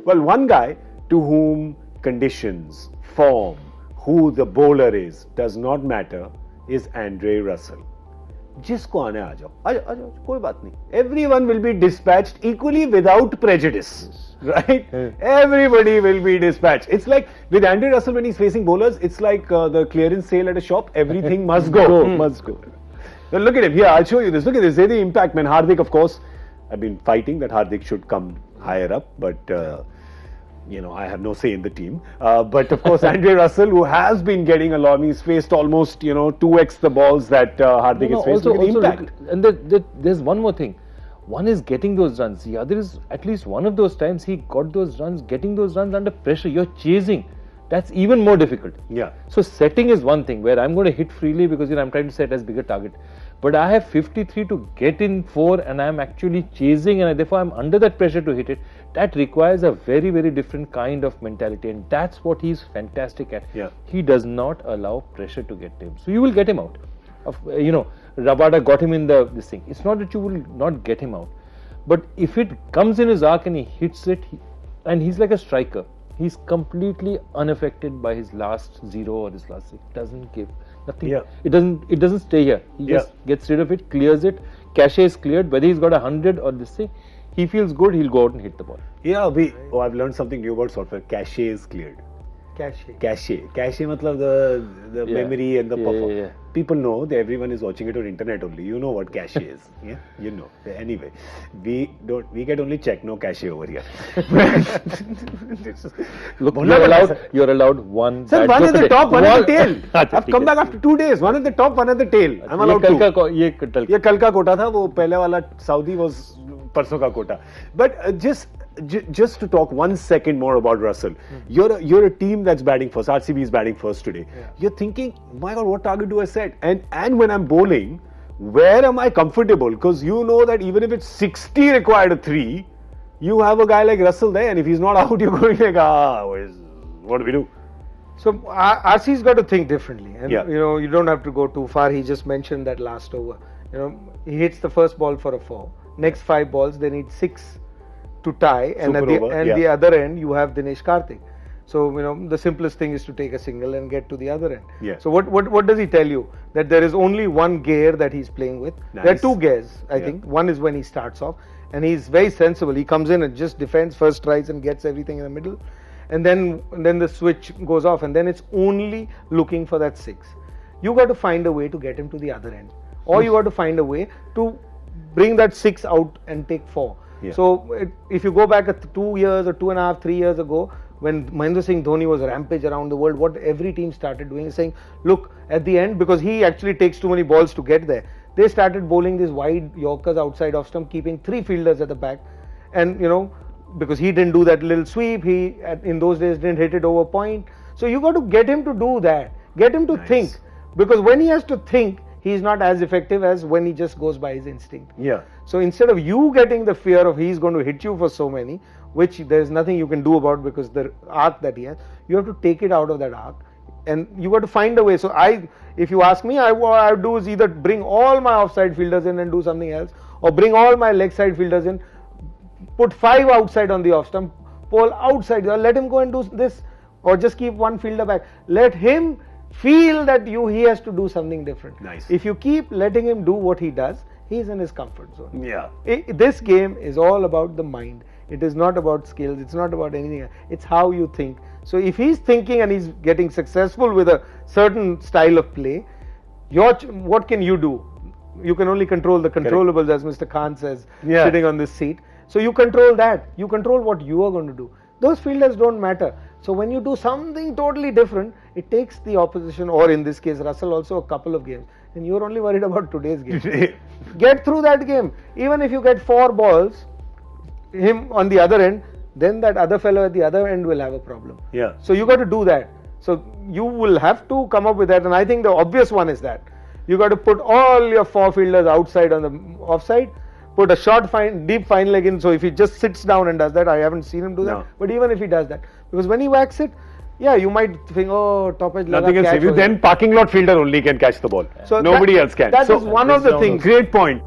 Well, one guy to whom conditions, form, who the bowler is, does not matter is Andre Russell. जिसको आने आ जाओ, कोई बात नहीं. Everyone will be dispatched equally without prejudice, right? Everybody will be dispatched. It's like with Andre Russell when he's facing bowlers, it's like the clearance sale at a shop. Everything must go, must go. Well, look at him here. I'll show you this. Look at this. The impact, man. Hardik, of course, I've been fighting that Hardik should come higher up, but I have no say in the team. But of course, Andre Russell, who has been getting a lot, he's faced almost 2x the balls that Hardik has faced. Look at the impact. And there's one more thing. One is getting those runs. The other is at least one of those times he got those runs, getting those runs under pressure. You're chasing. That's even more difficult. Yeah. So setting is one thing where I'm going to hit freely because I'm trying to set as bigger target. But I have 53 to get in 4 and I'm actually chasing and therefore I'm under that pressure to hit it. That requires a very, very different kind of mentality and that's what he's fantastic at. Yeah. He does not allow pressure to get him. So you will get him out. Rabada got him in this thing. It's not that you will not get him out. But if it comes in his arc and he hits it, and he's like a striker. He's completely unaffected by his last 0 or his last 6. Doesn't give nothing. Yeah. It doesn't stay here. He just gets rid of it, clears it. Cachet is cleared. Whether he's got 100 or this thing, he feels good. He'll go out and hit the ball. Yeah, I've learned something new about software. Cachet is cleared. Cachet means the memory and the performance. Yeah. People know that everyone is watching it on internet only. You know what cache is. Yeah, you know. Anyway, we get only check, no cache over here. Look, you're allowed one. Sir, one at the top, one at the tail. I've come back after 2 days. One at the top, one at the tail. I'm allowed two. ये कल का कोटा था, वो पहले वाला Saudi was परसों का Kota. But just to talk 1 second more about Russell, you're a team that's batting first. RCB is batting first today. Yeah. You're thinking, my God, what target do I set? And when I'm bowling, where am I comfortable? Because you know that even if it's 60 required a 3, you have a guy like Russell there, and if he's not out, you're going like, what do we do? So RC's got to think differently, and you don't have to go too far. He just mentioned that last over. He hits the first ball for a 4. Next 5 balls, they need 6 to tie, and the other end you have Dinesh Karthik. So the simplest thing is to take a single and get to the other end. Yeah. So what does he tell you? That there is only one gear that he's playing with. Nice. There are 2 gears, I think. One is when he starts off, and he's very sensible. He comes in and just defends, first tries and gets everything in the middle, and then the switch goes off, and then it's only looking for that 6. You got to find a way to get him to the other end, or you got to find a way to bring that 6 out and take 4. Yeah. So if you go back 2 years or 2.5, 3 years ago, when Mahendra Singh Dhoni was rampage around the world, what every team started doing is saying, look, at the end, because he actually takes too many balls to get there, they started bowling these wide Yorkers outside off stump, keeping 3 fielders at the back. And because he didn't do that little sweep, he in those days didn't hit it over point. So you got to get him to do that, get him to think, because when he has to think, he's not as effective as when he just goes by his instinct. Yeah. So instead of you getting the fear of he's going to hit you for so many, which there's nothing you can do about because the arc that he has, you have to take it out of that arc, and you got to find a way. So if you ask me, what I would do is either bring all my offside fielders in and do something else, or bring all my leg side fielders in, put 5 outside on the off stump, pull outside, or let him go and do this, or just keep 1 fielder back. Let him feel that he has to do something different. Nice. If you keep letting him do what he does, he's in his comfort zone. Yeah. This game is all about the mind. It is not about skills. It's not about anything else. It's how you think. So if he's thinking and he's getting successful with a certain style of play, what can you do? You can only control the controllables, as Mr. Khan says, sitting on this seat. So you control that. You control what you are going to do. Those fielders don't matter. So when you do something totally different, it takes the opposition, or in this case Russell, also a couple of games. And you're only worried about today's game. Get through that game. Even if you get 4 balls, him on the other end, then that other fellow at the other end will have a problem. Yeah. So you got to do that. So you will have to come up with that, and I think the obvious one is that you got to put all your 4 fielders outside on the offside, put a short deep fine leg in. So if he just sits down and does that, I haven't seen him do that, but even if he does that, because when he whacks it, you might think, top edge. Nothing else. Then parking lot fielder only can catch the ball. So nobody else can. That is one of the things. Great point.